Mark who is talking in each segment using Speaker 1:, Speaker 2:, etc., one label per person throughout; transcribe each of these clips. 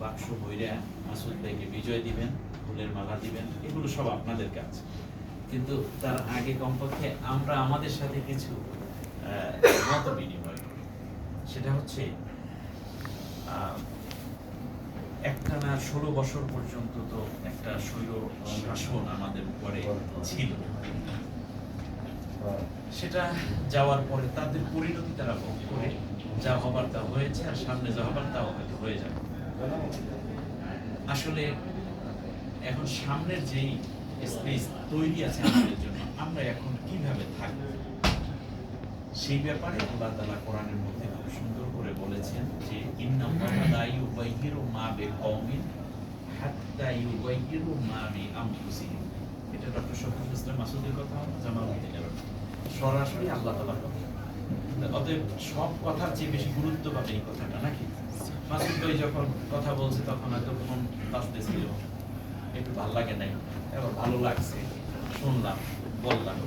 Speaker 1: বাক্স বইরা মাসুদ ভাইকে বিজয় দিবেন, ফুলের মালা দিবেন, এগুলো সব আপনাদের কাজ। কিন্তু তার আগে কমপক্ষে আমরা আমাদের সাথে কিছু মত বিনিময় করি। সেটা হচ্ছে একটানা 16 বছর পর্যন্ত তো একটা স্বৈর শাসন আমাদের উপরে ছিল। সেটা যাওয়ার পরে তাদের পরিণতি তারা ভোগ করে, যা হবার তা হয়েছে, আর সামনে যা হবার তাও হয়তো হয়ে যাবে। আসলে এখন সামনের যেই স্পেস তৈরি আছে আমাদের জন্য, আমরা এখন কিভাবে থাকবো সেই ব্যাপারে আল্লাহ তাআলা কোরআনের মধ্যে খুব সুন্দর করে বলেছেন যে ইন্নাল্লাহা লা ইউগাইয়িরু মা বিকওমিন হাত্তা ইউগাইয়িরু মা বিআনফুসিহিম। এটা ডক্টর শফিকুল ইসলাম মাসুদের কথা, জামালউদ্দিনের সরাসরি আল্লাহ তাআলার কথা। অতএব সব কথার চেয়ে বেশি গুরুত্ব পাবে এই কথাটা, নাকি? মাসুদ ভাই যখন কথা বলছে তখন হয়তো ফোন বাজতেছিল, একটু ভালো লাগে নাই, এবার ভালো লাগছে, শুনলাম, বললাম।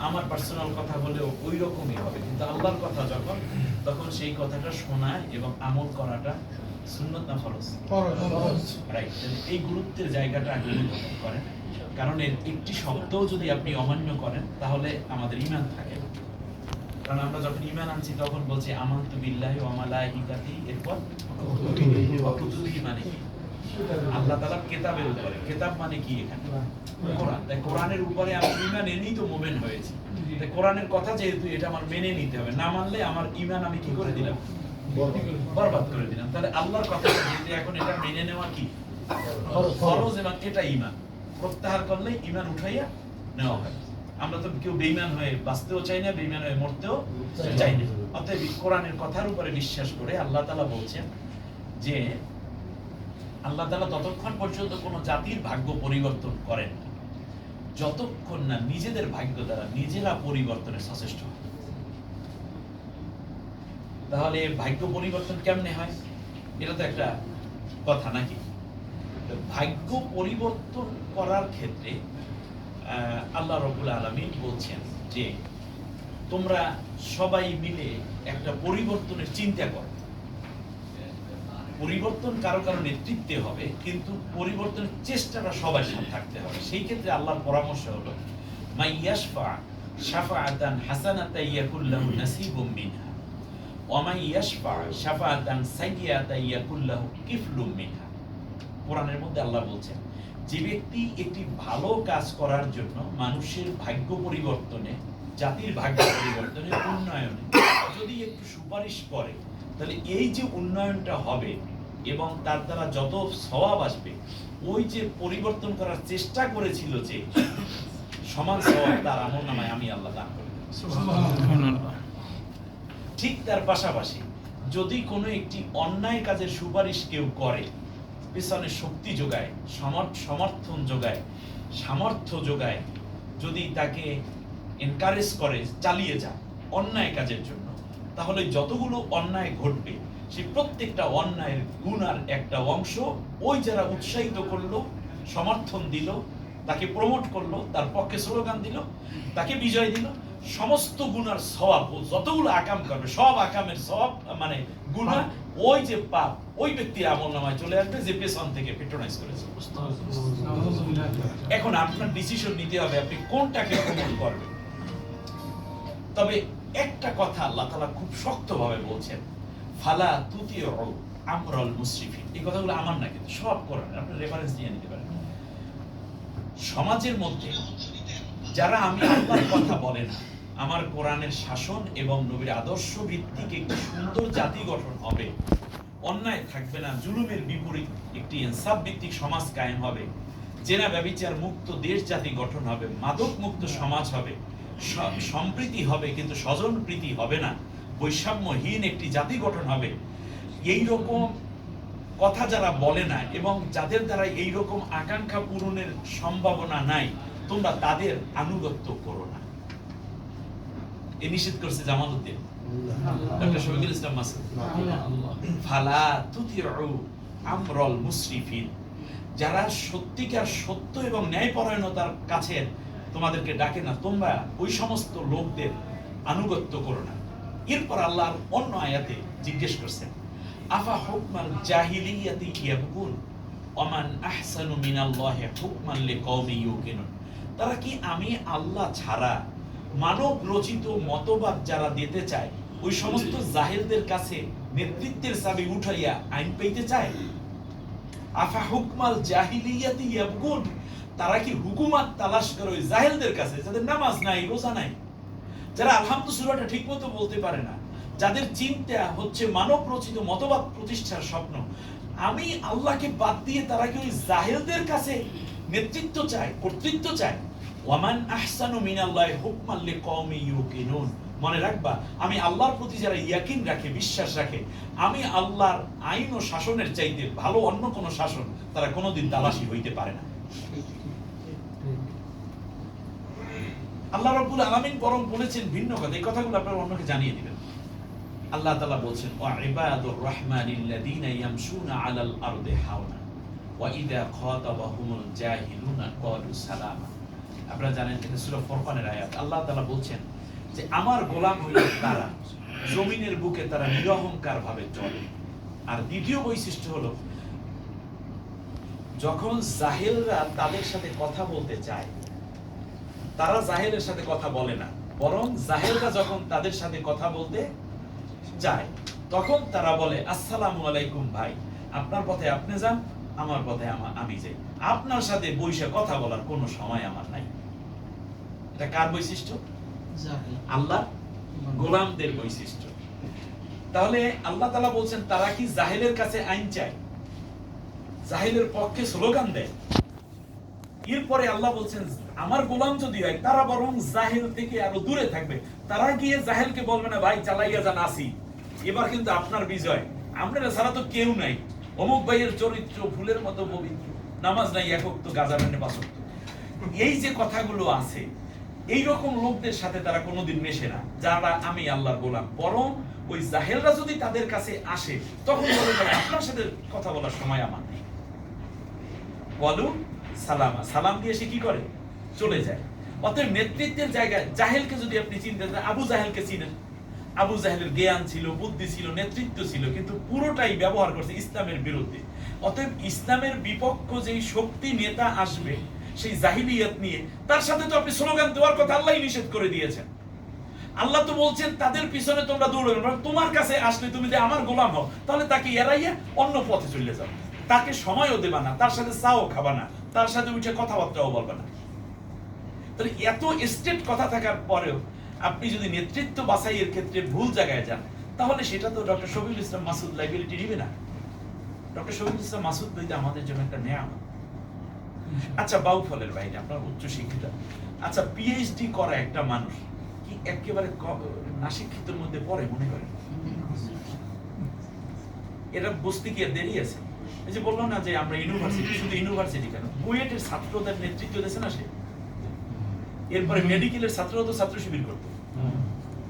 Speaker 1: আমার পার্সোনাল কথা হলেও ওই রকমই হবে, কিন্তু আল্লাহর কথা যখন, তখন সেই কথাটা শোনা এবং আমল করাটা সুন্নত না ফরজ? রাইট। এই গুরুত্বের জায়গাটা আগে অনুধাবন করেন, কারণ এর একটি শব্দও যদি আপনি অমান্য করেন তাহলে আমাদের ঈমান থাকে না। কারণ আমরা যখন ঈমান আনছি তখন বলছি আমানতু বিল্লাহি ওয়া মালাইকাতিহি, এরপর কুতুবিহি মানে কি? আল্লাহ তাআলার কিতাবের উপরে। কিতাব মানে কি এখানে? কোরআন। তাই কোরআনের উপরে আমি ঈমান এনেই তো মুমিন হয়েছি। তাই কোরআনের কথা যেহেতু, এটা আমার মেনে নিতে হবে, না মানলে আমার ঈমান আমি কি করে দিলাম? বরবাদ করে দিলাম। তাহলে আল্লাহর কথা যেহেতু এখন এটা মেনে নেওয়া কি ফরজ, এবং এটা ঈমান। প্রত্যাহার করলে ঈমান উঠাইয়া নেওয়া হয়। আমরা তো কেউ বেঈমান হয়ে বাঁচতেও চাই না, বেঈমান হয়ে মরতেও চাই না। অতএব কোরআনের কথার উপরে বিশ্বাস করে আল্লাহ তাআলা বলছেন যে আল্লাহ তাআলা ততক্ষণ পর্যন্ত কোনো জাতির ভাগ্য পরিবর্তন করেন না যতক্ষণ না নিজেদের ভাগ্য দ্বারা নিজেরা পরিবর্তনের সচেষ্ট হয়। তাহলে ভাগ্য পরিবর্তন কেমনে হয়? এটা তো একটা কথা, নাকি? ভাগ্য পরিবর্তন করার ক্ষেত্রে আল্লাহ রাব্বুল আলামিন বলছেন যে তোমরা সবাই মিলে একটা পরিবর্তনের চিন্তা করো। পরিবর্তন কারো কারো নেতৃত্বে হবে, কিন্তু পরিবর্তনের চেষ্টাটা সবার সাথে থাকতে হবে। সেই ক্ষেত্রে আল্লাহর পরামর্শ হলো মাইয়াশফা শাফাআতান হাসানাতান ইয়াকুল লাহু নাসিবুম মিনহা ওয়া মাইয়াশফা শাফাআতান সাইয়্যাতান ইয়াকুল লাহু কিফলুম মিনহা। কোরআনের মধ্যে আল্লাহ বলছেন, যে ব্যক্তি একটি ভালো কাজ করার জন্য মানুষের ভাগ্য পরিবর্তনে, জাতির ভাগ্য পরিবর্তনে, উন্নয়নে যদি একটু সুপারিশ করে, তাহলে এই যে উন্নয়নটা হবে এবং তার দ্বারা যত সওয়াব আসবে, ওই যে পরিবর্তন করার চেষ্টা করেছিল যে সমান সওয়াব তার আমলনামায় আমি আল্লাহ দান করে দেব। সুবহানাল্লাহ। ঠিক তার পাশাপাশি যদি কোনো একটি অন্যায় কাজের সুপারিশ কেউ করে, পেছনে শক্তি যোগায়, সমর্থন যোগায়, সামর্থ্য যোগায়, যদি তাকে এনকারেজ করে চালিয়ে যায় অন্যায় কাজের জন্য, তাহলে যতগুলো অন্যায় ঘটবে সেই প্রত্যেকটা অন্যায়ের গুনার একটা অংশ ওই যারা উৎসাহিত করলো, সমর্থন দিল, তাকে প্রমোট করলো, তার পক্ষে স্লোগান দিল, তাকে বিজয় দিল, সমস্ত গুনার সওয়াব, যতগুলো আকাম করবে সব আকামের সওয়াব মানে গুনাহ, ওই যে পাপ ওই ব্যক্তির আমলনামায় চলে আসবে যে পেছন থেকে পেট্রোনাইজ করেছে। এখন আপনার ডিসিশন নিতে হবে আপনি কোনটাকে প্রমোট করবেন। তবে একটা কথা আল্লাহ তাআলা খুব শক্তভাবে বলছেন, ফালা তুতিউ আমরাল মুসরিফিন। এই কথাগুলো আমার না, কিন্তু সব কোরআনের, আপনি রেফারেন্স নিয়ে নিতে পারেন। সমাজের মধ্যে যারা আমি আল্লাহর কথা বলে না, আমার কোরআনের শাসন এবং নবীর আদর্শ ভিত্তিক একটি সুন্দর জাতি গঠন হবে, অন্যায় থাকবে না, জুলুমের বিপরীত একটি ইনসাফ ভিত্তিক সমাজ কায়েম হবে, জেনা ব্যভিচার মুক্ত দেশ জাতি গঠন হবে, মাদক মুক্ত সমাজ হবে, সম্প্রীতি হবে কিন্তু স্বজন প্রীতি হবে না, বৈষম্যহীন একটি জাতি গঠন হবে, এই রকম কথা যারা বলে না এবং যাদের দ্বারা এই রকম আকাঙ্ক্ষা পূরণের সম্ভাবনা নাই, তোমরা তাদের আনুগত্য করো না। এ নিষেধ করছে জামালউদ্দিন, ডক্টর শফিকুল ইসলাম মাসুদ। ফালা তুতিউ আমরাল মুসরিফিন। যারা সত্যিকার সত্য এবং ন্যায়পরায়ণতার কাছে তোমাদেরকে ডাকে না, তোমরা ওই সমস্ত লোকদের আনুগত্য করো না। এরপর আল্লাহর অন্য আয়াতে জিজ্ঞেস করছেন, আফা হুকমাল জাহিলিয়াতি ইয়াবগুন ওমান আহসানু মিনাল্লাহি হুকমান লিকাওমি ইউকিনুন। তারা কি আমি আল্লাহ ছাড়া মানব রচিত মতবাদ যারা দিতে চায় ওই সমস্ত জাহিলদের কাছে নেতৃত্বের চাবি উঠাইয়া আইন পেতে চায়? আফা হুকমাল জাহিলিয়াতি ইয়াবগুন, তারা কি হুকুমাত তালাশ করে ওই জাহিলদের কাছে যাদের নামাজ নাই, রোজা নাই, যারা আলহামদুলিল্লাহ সূরাটা ঠিকমতো বলতে পারে না, যাদের চিন্তা হচ্ছে মানব রচিত মতবাদ প্রতিষ্ঠার স্বপ্ন, আমি আল্লাহকে বাদ দিয়ে তারা কি ওই জাহিলদের কাছে নেতৃত্ব চায়, কর্তৃত্ব চায়? ওয়ামান আহসানু মিনাল্লাহি হুকমান লিকাওমি ইউকিনুন। মনে রাখবা, আমি আল্লাহর প্রতি যারা ইয়াকিন রাখে, বিশ্বাস রাখে, আমি আল্লাহর আইন ও শাসনের চাইতে ভালো অন্য কোন শাসন তারা কোনোদিন তালাশি হইতে পারে না। আল্লাহ রাব্বুল আলামিন বরং বলেছেন ভিন্ন কথা, এই কথাগুলো আপনারা অন্যকে জানিয়ে দিবেন। আল্লাহ তাআলা বলেছেন ওয়া ইবাদুর রাহমানিল্লাযীনা ইয়ামশুনা আলাল আরদি হাওনা ওয়া ইযা খাতাবাহুমুল জাহিলুনা ক্বালু সালামা। আপনারা জানেন এটা সূরা ফুরকানের আয়াত। আল্লাহ তাআলা বলছেন যে আমার গোলাম হইল তারা জমিনের বুকে তারা নিরহংকার ভাবে চলে। আর দ্বিতীয় বৈশিষ্ট্য হলো যখন জাহেলরা তাদের সাথে কথা বলতে চায়, তারা জাহেলের সাথে কথা বলে না, বরং জাহেলরা যখন তাদের সাথে কথা বলতে চায় তখন তারা বলে আসসালামু আলাইকুম ভাই, আপনার পথে আপনি যান, আমার পথে আমি যাই, আপনার সাথে বইসা কথা বলার কোনো সময় আমার নাই। এটা কার বৈশিষ্ট্য? আল্লাহ গোলামদের বৈশিষ্ট্য। তাহলে আল্লাহ তাআলা বলছেন তারা কি জাহেলের কাছে আইন চায়, জাহেলের পক্ষে স্লোগান দেয়? এরপরে আল্লাহ বলছেন আমার গোলাম যদি হয় তারা বরং জাহেল থেকে আরো দূরে থাকবে। তারা গিয়ে জাহেলকে বলবে না ভাই চালাইয়া যান আসি, এবার কিন্তু আপনার বিজয়, আমরা ছাড়া তো কেউ নাই, অমুক ভাইয়ের চরিত্র ফুলের মতো পবিত্র, নামাজ নাই একক তো গাজা মানে পাঁচক। এই যে কথাগুলো আছে, এই রকম লোকদের সাথে তারা কোনোদিন মেশে না যারা আমি আল্লাহর গোলাম। বরং ওই জাহেলরা যদি তাদের কাছে আসে তখন বলে ভাই আপনার সাথে কথা বলার সময় আমার নেই, বলো সালামা, সালাম দিয়ে সে কি করে চলে যায়। অতএব নেতৃত্বের জায়গায় জাহেলকে যদি আপনি চিনতে চান, আবু জাহেলকে চিনেন, আবু জাহেলের জ্ঞান ছিল, বুদ্ধি ছিল, নেতৃত্ব ছিল, কিন্তু পুরোটাই ব্যবহার করছে ইসলামের বিরুদ্ধে। অতএব ইসলামের বিপক্ষ যেই শক্তি নেতা আসবে সেই জাহিলিয়াত নিয়ে, তার সাথে তো আপনি স্লোগান দেওয়ার কথা আল্লাহই নিষেধ করে দিয়েছেন। আল্লাহ তো বলছেন তাদের পিছনে তোমরা দৌড়বে না, তোমার কাছে আসলে তুমি যে আমার গোলাম হও তাহলে তাকে এড়াইয়া অন্য পথে চলে যাও, তাকে সময়ও দেবা না, তার সাথে চাও খাবা না, তার সাথে উঠে কথাবার্তাও বলবে না। তাহলে এত স্ট্রেট কথা থাকার পরেও আপনি যদি নেতৃত্ব বাছাইয়ের ক্ষেত্রে ভুল জায়গায় যান তাহলে সেটা তো ডক্টর শফিউল ইসলাম মাসুদ লাইবিলিটি নিবে না। ডক্টর শফিউল ইসলাম মাসুদ বইতে আমাদের জন্য একটা নেয়ামত। আচ্ছা বাউফলের বাইরে আপনার উচ্চ শিক্ষিত, আচ্ছা পিএইচডি করা একটা মানুষ কি একেবারে না শিক্ষিতের মধ্যে পড়ে মনে করেন? এটা বুঝতে কি আর দেরি আছে? এই যে বললো না যে আমরা ইউনিভার্সিটি, শুধু ইউনিভার্সিটি কেন, বুয়েটের ছাত্রদের নেতৃত্ব দিয়েছে না সে, এরপরে মেডিকেলের ছাত্ররা তো ছাত্র শিবির করতো।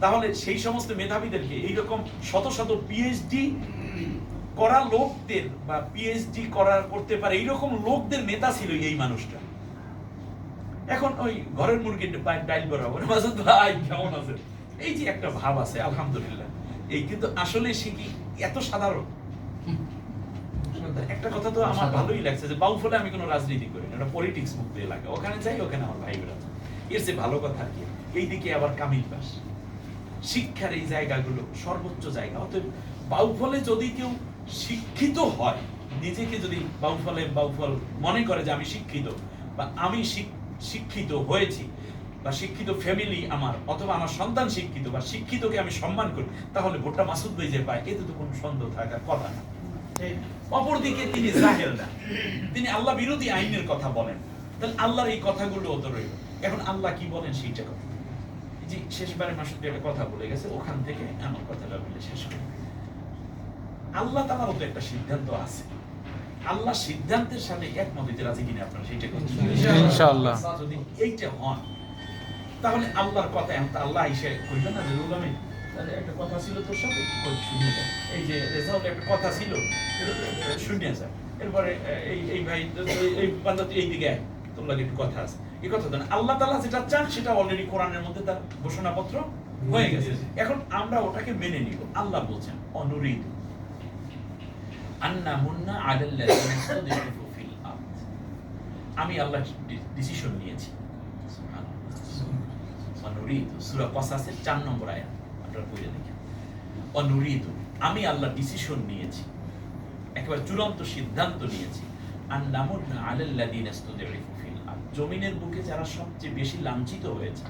Speaker 1: তাহলে সেই সমস্ত মেধাবীদেরকে এইরকম শত শত পিএইচডি করা লোকদের বা পিএইচডি করতে পারে এইরকম লোকদের নেতা ছিল এই মানুষটা। এখন ওই ঘরের মুরগির ডাইল বরাবর মাসুদ ভাই কেমন আছে, এই যে একটা ভাব আছে আলহামদুলিল্লাহ, এই কিন্তু আসলে সে কি এত সাধারণ? একটা কথা তো আমার ভালোই লাগছে যে বাউফলে আমি কোনো রাজনীতি করি না, এটা পলিটিক্স মুক্ত এলাকা, ওখানে যাই, ওখানে আমার ভাইরা, এর যে ভালো কথা আর কি। এইদিকে আবার কামিল পাস, শিক্ষার এই জায়গাগুলো সর্বোচ্চ জায়গা। অতএব বাউফলে যদি কেউ শিক্ষিত হয়, নিজেকে যদি বাউফল মনে করে যে আমি শিক্ষিত বা আমি শিক্ষিত হয়েছি বা শিক্ষিত ফ্যামিলি আমার, অথবা আমার সন্তান শিক্ষিত বা শিক্ষিতকে আমি সম্মান করি, তাহলে ভোটটা মাসুদ ভাই যে পায় এতে তো কোনো সন্দেহ থাকার কথা না। অপরদিকে তিনি জাহেল না, তিনি আল্লাহ বিরোধী আইনের কথা বলেন, তাহলে আল্লাহর এই কথাগুলো তো রইল। এখন আল্লাহ কি বলেন সেইটা কথা, জি শেষবারে মাসুদ ভাই একটা কথা বলে গেছে, ওখান থেকে আমার কথাটা বলে শেষ করি। আল্লাহ তাআলার তো একটা সিদ্ধান্ত আছে, আল্লাহ সিদ্ধান্তের সাথে একমত হইতে রাজি কিনা আপনারা সেইটা করছেন ইনশাআল্লাহ। যদি এইটা হন তাহলে আল্লাহর কথা এখন আল্লাহ এসে কইবে না যে রুল আমিন তাহলে একটা কথা ছিল তোর সাথে শুনে যায়, এই যে রেজাল্ট একটা কথা ছিল শুনে যায়, এরপরে এই ভাই এই বান্দা এই দিকে তোমরা একটু কথা আছে, এই কথা তো না। আল্লাহ তাআলা যেটা চান সেটা অলরেডি কোরআনের মধ্যে তার ঘোষণাপত্র হয়ে গেছে, এখন আমরা ওটাকে মেনে নিব। আল্লাহ বলছেন অনুরিদ, আন্না মুন্না আলাল্লাযিনা ইসতুদঈফু ফিল আরদ। আমি আল্লাহ ডিসিশন নিয়েছি। সুবহানাল্লাহ। অনুরিদু সূরা কসাসের 4 নম্বর আয়াত আপনারা পড়ে দেখেন। অনুরিদু আমি আল্লাহ ডিসিশন নিয়েছি, একেবারে চূড়ান্ত সিদ্ধান্ত নিয়েছি, আন্না মুন্না আলাল্লাযিনা ইসতুদঈফু ফিল আরদ। জমিনের বুকে যারা সবচেয়ে বেশি লাঞ্ছিত হয়েছে,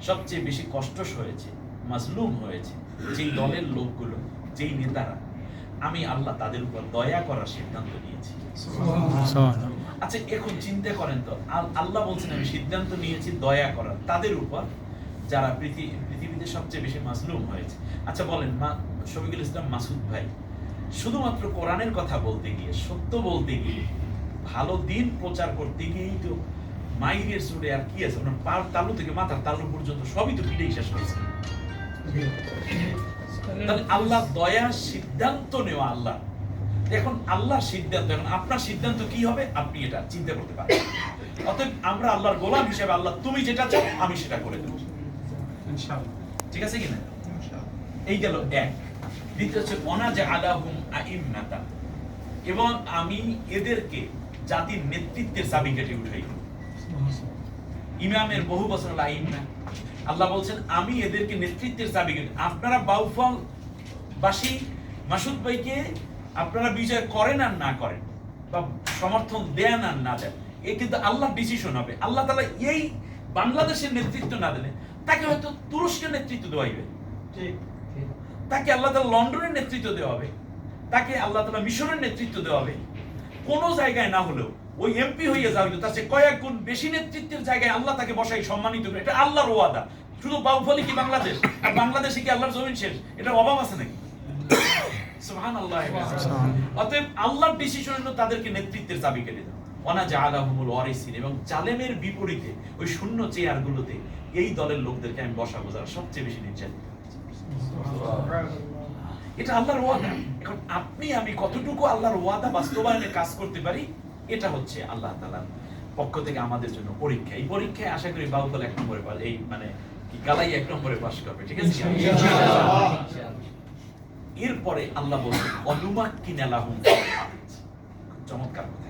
Speaker 1: সবচেয়ে বেশি কষ্ট হয়েছে, মাজলুম হয়েছে, যেই দলের লোকগুলো, যেই নেতারা, আমি আল্লাহ তাদের উপর দয়া করার সিদ্ধান্ত নিয়েছি। আচ্ছা এখন চিন্তা করেন তো, আল্লাহ বলছেন আমি সিদ্ধান্ত নিয়েছি দয়া করার তাদের উপর যারা পৃথিবীতে সবচেয়ে বেশি মাজলুম হয়েছে। আচ্ছা বলেন শফিকুল ইসলাম মাসুদ ভাই, শুধুমাত্র কোরআনের কথা বলতে গিয়ে, সত্য বলতে গিয়ে, ভালো দিন প্রচার করতে গিয়েই তো মাইরের সুরে আর কি আছে, আপনার পার তালু থেকে মাথার তালু পর্যন্ত সবই তো পিঠেই শেষ করেছে। তাহলে আল্লাহ দয়া সিদ্ধান্ত নেওয়া আল্লাহ। এখন আল্লাহর সিদ্ধান্ত, এখন আপনার সিদ্ধান্ত কি হবে আপনি এটা চিন্তা করতে পারেন। অতএব আমরা আল্লাহর গোলাম হিসেবে আল্লাহ তুমি যেটা চাও আমি সেটা করে দেব, ইনশাআল্লাহ। ঠিক আছে কিনা? এই গেল এক। দ্বিতীয় হচ্ছে ওয়ানাজআলাহুম আইম্মাতা, এবং আমি এদেরকে জাতির নেতৃত্বের চাবিকাঠি উঠাই দেব। ইমামের বহু বছর আইম্মা, আল্লাহ বলছেন আমি এদেরকে নেতৃত্বের চাবিকাঠি। আপনারা বাউফল বাসী মাসুদ ভাইকে আপনারা বিজয় করেন আর না করেন, বা সমর্থন দেন আর না দেন, এ কিন্তু আল্লাহর ডিসিশন হবে। আল্লাহ তাআলা এই বাংলাদেশের নেতৃত্ব না দিলে তাকে হয়তো তুরস্কের নেতৃত্ব দেওয়া হবে, তাকে আল্লাহ তাআলা লন্ডনের নেতৃত্ব দেওয়া হবে, তাকে আল্লাহ তাআলা মিশরের নেতৃত্ব দেওয়া হবে। কোন জায়গায় না হলেও ওই এমপি হয়ে যাওয়া হইতো, তার চেয়ে কয়েক গুণ বেশি নেতৃত্বের জায়গায় আল্লাহ তাকে বসাই সম্মানিত করে। এটা আল্লাহর ওয়াদা। শুধু বাউফলি কি বাংলাদেশ, আর বাংলাদেশে কি আল্লাহর জমিন শেষ? এটা অভাব আছে নাকি? সুবহানাল্লাহ। অতএব আল্লাহর ডিসিশন হলো তাদেরকে নেতৃত্বের চাবি কেটে দাও। ওয়ানাজআলাহুমুল ওয়ারিসিন, এবং জালেমের বিপরীতে ওই শূন্য চেয়ারগুলোতে এই দলের লোকদেরকে আমি বসাবো যারা সবচেয়ে বেশি নির্যাতিত। এটা আল্লাহর ওয়াদা। এখন আপনি আমি কতটুকু আল্লাহর ওয়াদা বাস্তবায়নে কাজ করতে পারি, এটা হচ্ছে আল্লাহ তাআলার পক্ষ থেকে আমাদের জন্য পরীক্ষা। এই পরীক্ষায় আশা করি বাউফল 1 নম্বরে পাস, এই মানে কি গালাই 1 নম্বরে পাস করবে। ঠিক আছে ইনশাআল্লাহ। এরপরে আল্লাহ বলেন অনুমাক্কিনা লাহুম ফিল আরদ। চমৎকার কথা।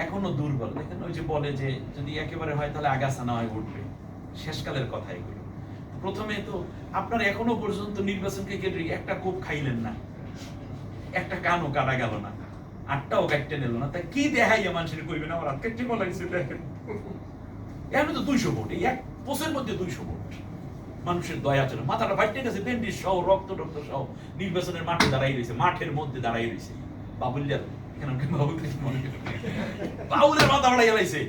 Speaker 1: এখনো দুর্বল। দেখেন ওই যে বলে যে যদি একেবারে হয় তাহলে আগাছা না হয় উঠবে, শেষকালের কথা এগুলো। প্রথমে তো আপনার এখনো পর্যন্ত নির্বাচনকে কেন্দ্রে একটা কোপ খাইলেন না, একটা কানও কাটা গেল না, 8টাও কাটতে নিল না, তা কি দেখাইয়া মানুষের কইবেন আমার হাত কাটতে বলাইছে। দেখেন এখন তো 200 ভোট, এই এক পোস্টের মধ্যে 200 ভোট। মানুষের দয়া ছিল, মাথাটা ফাটতে গেছে, ব্যান্ডেজ সহ, রক্ত টক্ত সহ নির্বাচনের মাঠে দাঁড়াই রয়েছে, মাঠের মধ্যে দাঁড়াই রয়েছে। বাবুলিয়ার এখানে বাবুল মনে বাউলের মাথা ফাটাই গেলাইছে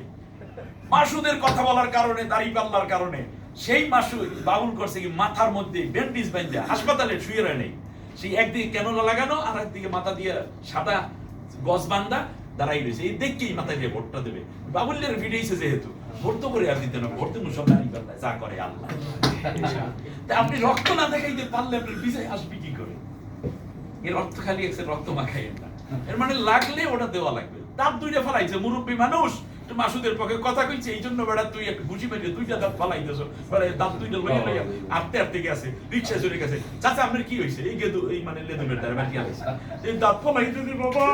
Speaker 1: মাসুদের কথা বলার কারণে, দাঁড়িপাল্লার কারণে। সেই মাসুদ বাউল করছে কি মাথার মধ্যে ব্যান্ডেজ বাঁধা হাসপাতালে শুয়ে রয় নেই, সেই একদিকে ক্যানোলা লাগানো আর একদিকে মাথা দিয়ে সাদা গজ বান্ধা দাঁড়াই রয়েছে। এই দেখকেই মাথায় দিয়ে ভোটটা দেবে। বাবুলিয়ার ভিডিওছে যেহেতু ভোট তো করে আর দিতে না, ভোট তো সব দাঁড়িপাল্লায় যা করে আল্লাহ। আপনি রক্ত না দেখাইতে পারলে আপনার বিজয় আসবে কি করে? এর অর্থ খালি একটা রক্ত মাখাইয়েন না, এর মানে লাগলে ওটা দেওয়া লাগবে। দাঁত 2টা ফালাইছে, মুরব্বী মানুষ, মাসুদের পক্ষে কথা কইছে, এই জন্য বেড়া তুই একটা ঘুষি মেরে 2টা দাঁত ফালাই দিয়েছ, দাঁত 2টা লইয়া লইয়া আটতে আটতে গেছে, রিক্সা চলে গেছে। চাচা আপনার কি হয়েছে? এই গেদু, এই মানে লেদুমের দ্বারা বাকি আছে, এই দাঁত ফালাই দিয়েছে। বাবা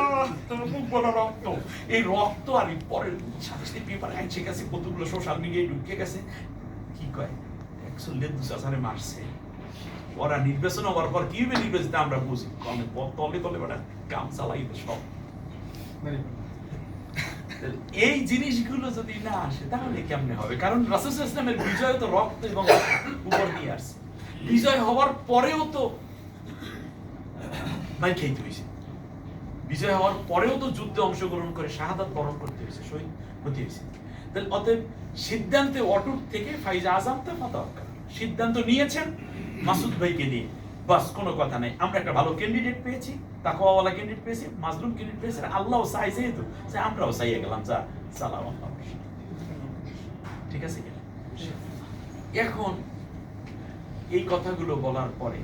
Speaker 1: তোমার মুখ বলা রক্ত, এই রক্ত আর পরের সাথে সাথে পেপার আইছে গেছে, কতগুলো সোশ্যাল মিডিয়ায় ঢুকে গেছে। কি কয় 100 লেদু চাচারে মারছে। ওরা নির্বাচন হওয়ার পর কি হবে নির্বাচিত আমরা বুঝি, তলে তলে বেটা কাম চালাইবে সব। এই জিনিসগুলো যদি না আসে তাহলে কেমনে হবে? কারণ রাসূল সাল্লাল্লাহু আলাইহি ওয়াসাল্লামের বিজয় তো রক্ত এবং উপর দিয়ে আসছে। বিজয় হওয়ার পরেও তো মাই খেতে হয়েছে, বিজয় হওয়ার পরেও তো যুদ্ধে অংশগ্রহণ করে শাহাদাত বরণ করতে হয়েছে, শহীদ হতে হয়েছে। তাহলে অতএব সিদ্ধান্তে অটুট থেকে ফাইজা আযাম তা ফাতাওয়াক্কাল, সিদ্ধান্ত নিয়েছেন মাসুদ ভাইকে নিয়ে, বাস কোনো কথা নাই। আমরা একটা ভালো ক্যান্ডিডেট পেয়েছি, তাকওয়াওয়ালা ক্যান্ডিডেট পেয়েছি, মাজলুম ক্যান্ডিডেট পেয়েছি, আল্লাহও চাইছে তো আমরাও চাইয়ে গেলাম, যা সালাম আল্লাহ। ঠিক আছে কিনা? এখন এই কথাগুলো বলার পরে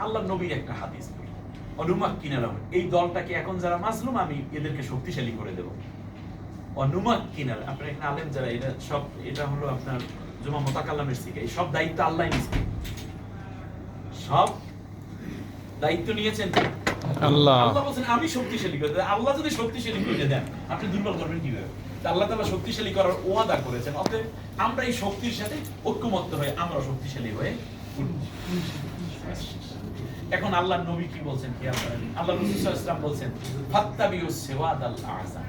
Speaker 1: আল্লাহ নবীর একটা হাদিস বলি, অনুমাক্কিনা লাহুম, এই দলটাকে এখন যারা মাজলুম আমি এদেরকে শক্তিশালী করে দেব। অনুমাক্কিনা, আপনার এখানে আলেম যারা, এটা সব, এটা হলো আপনার জুমা মুতাকাল্লামের শিখে, এই সব দায়িত্ব আল্লাহ নিয়েছে, সব দায়িত্ব নিয়েছেন
Speaker 2: আল্লাহ
Speaker 1: আল্লাহ বলছেন আমি শক্তিশালী করে দেব। আল্লাহ যদি শক্তিশালী করে দেন আপনি দুর্বল করবেন কিভাবে? তা আল্লাহ তাআলা শক্তিশালী করার ওয়াদা করেছেন, অতএব আমরা এই শক্তির সাথে ঐক্যমত্য হয়ে আমরা শক্তিশালী হয়ে উঠব। এখন আল্লাহর নবী কি বলছেন কি আল্লাহ রাসূল সাল্লাল্লাহু আলাইহি ওয়াসাল্লাম বলছেন ফাত্তাবিউস সিওয়াদাল আযম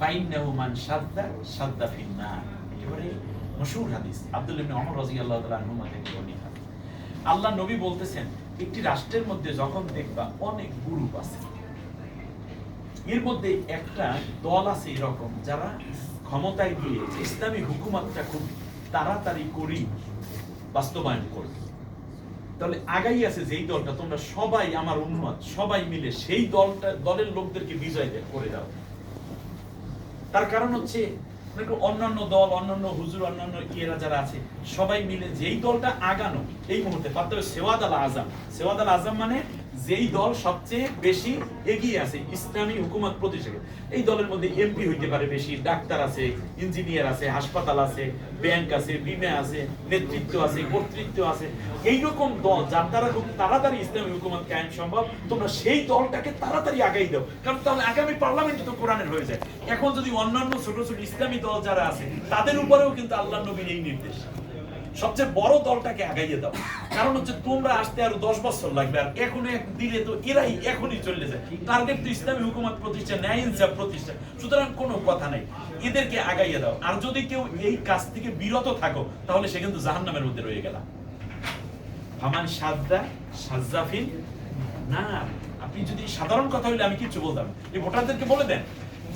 Speaker 1: ফাইন্নাহু মান শাদ্দা শাদ্দা ফিন্নার। এবারে মশহুর হাদিস আব্দুল্লাহ ইবনে ওমর রাদিয়াল্লাহু তাআলা আনহু থেকে বর্ণিত। আল্লাহ নবী বলতেছেন একটি রাষ্ট্রের মধ্যে যখন দেখবা অনেক গ্রুপ আছে, এর মধ্যে একটা দল আছে এরকম যারা ক্ষমতায় গিয়ে ইসলামী হুকুমতটা খুব তাড়াতাড়ি করি বাস্তবায়ন করবে, তাহলে আগাই আছে যেই দলটা, তোমরা সবাই আমার উম্মত সবাই মিলে সেই দলের লোকদেরকে বিজয় করে দাও। তার কারণ হচ্ছে অন্যান্য দল, অন্যান্য হুজুর, অন্যান্য ইয়েরা যারা আছে সবাই মিলে যেই দলটা আগানো এই মুহূর্তে সেওয়াদ আল আজম। সেওয়াদ আল আজম মানে যেই দল সবচেয়ে বেশি এগিয়ে আছে ইসলামী হুকুমত প্রতিষ্ঠায়। এই দলের মধ্যে এমপি হইতে পারে বেশি, ডাক্তার আছে, ইঞ্জিনিয়ার আছে, হাসপাতাল আছে, ব্যাংক আছে, বিমা আছে, নেতৃত্ব আছে, কর্তৃত্ব আছে। এইরকম দল যার দ্বারা খুব তাড়াতাড়ি ইসলামী হুকুমত কায়েম সম্ভব, তোমরা সেই দলটাকে তাড়াতাড়ি আগাই দাও, কারণ তাহলে আগামী পার্লামেন্ট তো কোরআনের হয়ে যায়। এখন যদি অন্যান্য ছোট ছোট ইসলামী দল যারা আছে তাদের উপরেও কিন্তু আল্লাহ নবীর এই নির্দেশ, সবচেয়ে বড় দলটাকে আগাইয়ে দাও। কারণ হচ্ছে তোমরা আসতে আরো 10 বছর লাগবে, আর এখনো এক দিলে তো এরাই এখনই চলে যায়। টার্গেট তো ইসলামী হুকুমত প্রতিষ্ঠা, ন্যায় ইনসাফ প্রতিষ্ঠা, সুতরাং কোনো কথা নাই, এদেরকে আগাইয়ে দাও। আর যদি কেউ এই কাজ থেকে বিরত থাকো তাহলে সে কিন্তু জাহান্নামের মধ্যে রয়ে গেল। ফামান শাদ্দা শাজ্জাফিন না, আপনি যদি সাধারণ কথা হইলে আমি কিছু বলতাম, এই ভোটারদেরকে বলে দেন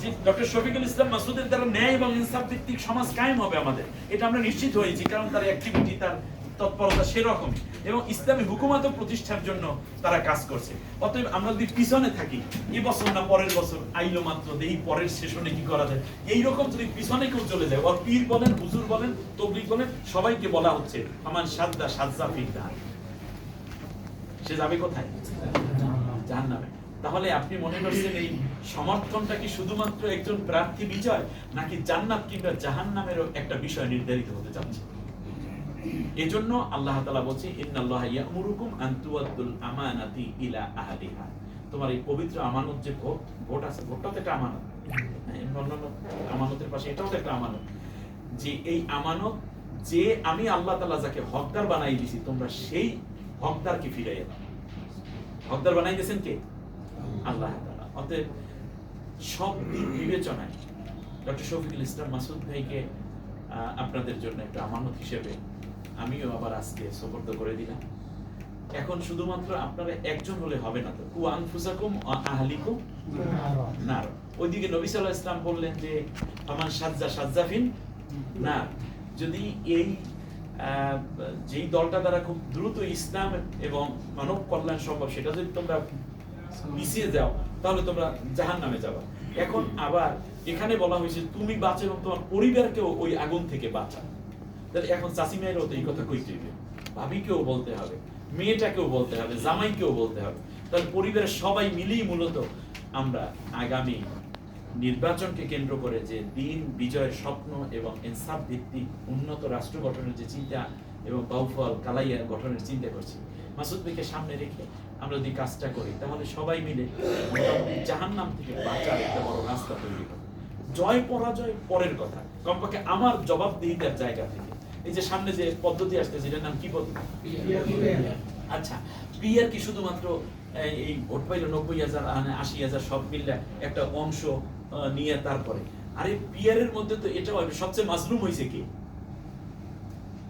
Speaker 1: যে ডক্টর শফিকুল ইসলাম মাসুদের দ্বারা ন্যায় এবং ইনসাফ ভিত্তিক সমাজ কায়েম হবে আমাদের, এটা আমরা নিশ্চিত হয়েছি, কারণ তার অ্যাক্টিভিটি, তার তৎপরতা সেরকম, এবং ইসলামী হুকুমত প্রতিষ্ঠার জন্য তারা কাজ করছে। অতএব আমরা যদি পিছনে থাকি, এই বছর না পরের বছর আইলো মাত্র এই পরের সেশনে কি করা যায়, এইরকম যদি পিছনে কেউ চলে যায়, ওর পীর বলেন, হুজুর বলেন, তবলিগ বলেন, সবাইকে বলা হচ্ছে আমার শাদ্দা শাজ্জা ফিদ্দা, সে যাবে কোথায়? জাহান্নামে। তাহলে আপনি মনে করছেন এই সমর্থনটা কি শুধুমাত্র একজন প্রার্থী বিজয়, নাকি জান্নাত কিংবা জাহান্নামেরও একটা বিষয় নির্ধারিত হতে যাচ্ছে? এজন্য আল্লাহ তাআলা বলছে ইন্নাল্লাহা ইয়া'মুরুকুম আন তুআদ্দুল আমানাতি ইলা আহলিহা। তোমার এই পবিত্র আমানত যে ভোট আছে, ভোটটাও তো একটা আমানত, অন্যান্য আমানতের পাশে এটাও তো একটা আমানত, যে এই আমানত যে আমি আল্লাহ তাআলা যাকে হকদার বানাই দিয়েছি, তোমরা সেই হকদারকে ফিরাইয়া দাও। হকদার বানাই দিয়েছেন কে? আল্লাহ তাআলা। অতএব সব দিক বিবেচনায় ডক্টর শফিকুল ইসলাম মাসুদ ভাইকে আপনাদের জন্য একটা আমানত হিসেবে আমিও আবার আজকে সুপর্দ করে দিলাম। এখন শুধুমাত্র আপনারা একজন হলে হবে না, তো কু আনফুসাকুম ওয়া আহলিকুম নার। ওইদিকে নবী সাল্লাল্লাহু আলাইহি ওয়াসাল্লাম বললেন যে ফামান শাজ্জা শাজ্জাফিন নার। যদি এই যেই দলটা দ্বারা খুব দ্রুত ইসলাম এবং মানব কল্যাণ সম্ভব সেটা যদি তোমরা পিছিয়ে যাও তাহলে তোমরা জাহান্নামে যাবে। এখন আবার এখানে বলা হয়েছে তুমি বাঁচো এবং তোমার পরিবারকেও ওই আগুন থেকে বাঁচাও। তাহলে এখন চাচি মেয়েরও তো এই কথা কইতে হবে, ভাবিকেও বলতে হবে, মেয়েটাকেও বলতে হবে, জামাইকেও বলতে হবে। তাহলে পরিবারের সবাই মিলেই মূলত আমরা আগামী নির্বাচনকে কেন্দ্র করে যে দিন বিজয়ের স্বপ্ন এবং ইনসাফ ভিত্তিক উন্নত রাষ্ট্র গঠনের যে চিন্তা এবং বাউফল কালাইয়া গঠনের চিন্তা করছি, মাসুদ ভাইকে সামনে রেখে আমরা যদি কাজটা করি তাহলে সবাই মিলে মোটামুটি জাহান্নাম থেকে বাঁচার একটা বড় রাস্তা তৈরি হবে। জয় পরাজয় পরের কথা, কমপক্ষে আমার জবাবদিহিতার জায়গা থেকে এই যে সামনে যে পদ্ধতি আসছে, যেটার নাম কি পদ্ধতি? আচ্ছা, পিআর কি শুধুমাত্র এই ভোট পাইল 90,000 80,000 সব মিললে একটা অংশ নিয়ে তারপরে? আরে পিআর এর মধ্যে তো এটাও সবচেয়ে মাজলুম হয়েছে কে?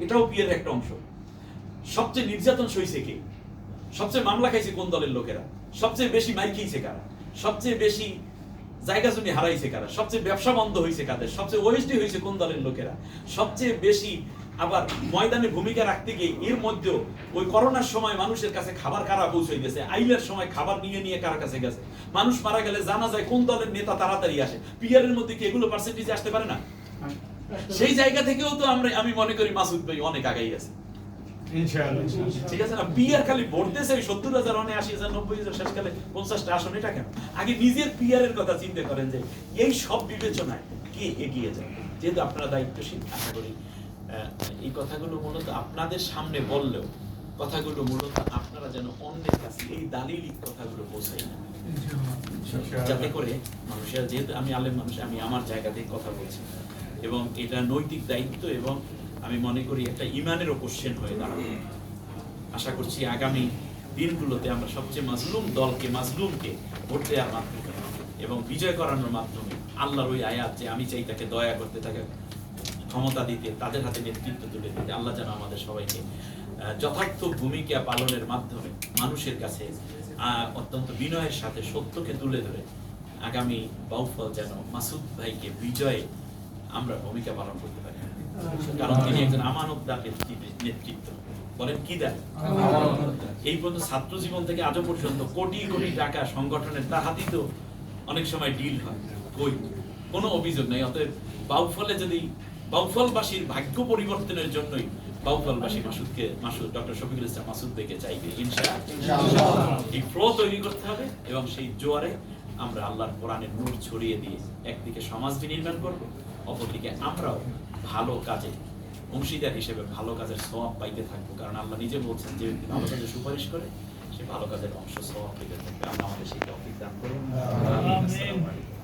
Speaker 1: এটাও পিআর একটা অংশ। সবচেয়ে নির্যাতন সইছে কে? সবচেয়ে মামলা খাইছে কোন দলের লোকেরা? সবচেয়ে বেশি মাইর খেয়েছে কারা? সবচেয়ে বেশি জায়গা জমি হারাইছে কারা? সবচেয়ে ব্যবসা বন্ধ হয়েছে কাদের? সবচেয়ে ওএসডি হয়েছে কোন দলের লোকেরা? সবচেয়ে বেশি আবার ময়দানে ভূমিকা রাখতে গিয়ে এর মধ্যেও ওই করোনার সময় মানুষের কাছে খাবার কারা পৌঁছে গেছে, আইলের সময় খাবার নিয়ে নিয়ে কার কাছে গেছে, মানুষ মারা গেলে জানা যায় কোন দলের নেতা তাড়াতাড়ি আসে। পিআর এর মধ্যে কি এগুলো পার্সেন্টেজ আসতে পারে না? সেই জায়গা থেকেও তো আমি মনে করি মাসুদ ভাই অনেক আগাই আছে, ইনশাআল্লাহ। ঠিক আছে না? পিআর খালি ভোট দিয়েছে 70,000 80,000 90,000 শেষকালে 50টা আসন, এটা কেন? আগে নিজের পিআর এর কথা চিন্তা করেন যে এই সব বিবেচনায় কে এগিয়ে যায়। যেহেতু আপনারা দায়িত্বশীল, আশা করি এই কথাগুলো মূলত আপনাদের সামনে বললেও
Speaker 2: কথাগুলো মূলত আপনারা যেন অন্যের কাছে এই দালিলিক কথাগুলো পৌঁছাই না, যাতে করে মানুষের, যেহেতু আমি আলেম মানুষ, আমি আমার জায়গা থেকে কথা বলছি, এবং এটা নৈতিক দায়িত্ব এবং আমি মনে করি একটা ইমানেরও কোশ্চেন হয়ে দাঁড়াবে। আশা করছি আগামী দিনগুলোতে আমরা সবচেয়ে মাজলুম দলকে, মাজলুমকে ভোট দেওয়ার মাধ্যমে এবং বিজয় করানোর মাধ্যমে আল্লাহর ওই আয়াত যে আমি চাই তাকে দয়া করতে, তাকে ক্ষমতা দিতে, তাদের হাতে নেতৃত্ব তুলে দিতে, আল্লাহ যেন আমাদের সবাইকে যথার্থ ভূমিকা পালনের মাধ্যমে মানুষের কাছে অত্যন্ত বিনয়ের সাথে সত্যকে তুলে ধরে আগামী বাউফল যেন মাসুদ ভাইকে বিজয়ে আমরা ভূমিকা পালন করতে পারি, কারণ তিনি একজন আমানতদার নেতৃত্ব। বলেন কি দেন? এই পর্যন্ত ছাত্র জীবন থেকে আজও পর্যন্ত কোটি কোটি টাকা সংগঠনের তার হাতেই তো অনেক সময় ডিল হয়, কই কোনো অভিযোগ নেই। অতএব বাউফলে যদি বাউফলবাসীর ভাগ্য পরিবর্তনের জন্যই বাউফলবাসী মাসুদ ডক্টর শফিকুল ইসলাম মাসুদ ভাইকে চাইবে ইনশাআল্লাহ। এই ফ্লো তৈরি করতে হবে এবং সেই জোয়ারে আমরা আল্লাহর কোরআনের নূর ছড়িয়ে দিয়ে একদিকে সমাজ নির্মাণ করব, অপরদিকে আমরাও ভালো কাজে অংশীদার হিসেবে ভালো কাজের সওয়াব পাইতে থাকবো, কারণ আল্লাহ নিজে বলছেন যে ব্যক্তি ভালো কাজে সুপারিশ করে সে ভালো কাজের অংশ সওয়াব পেতে থাকবে। আমরা আমাদের সেই তৌফিক দান করুন।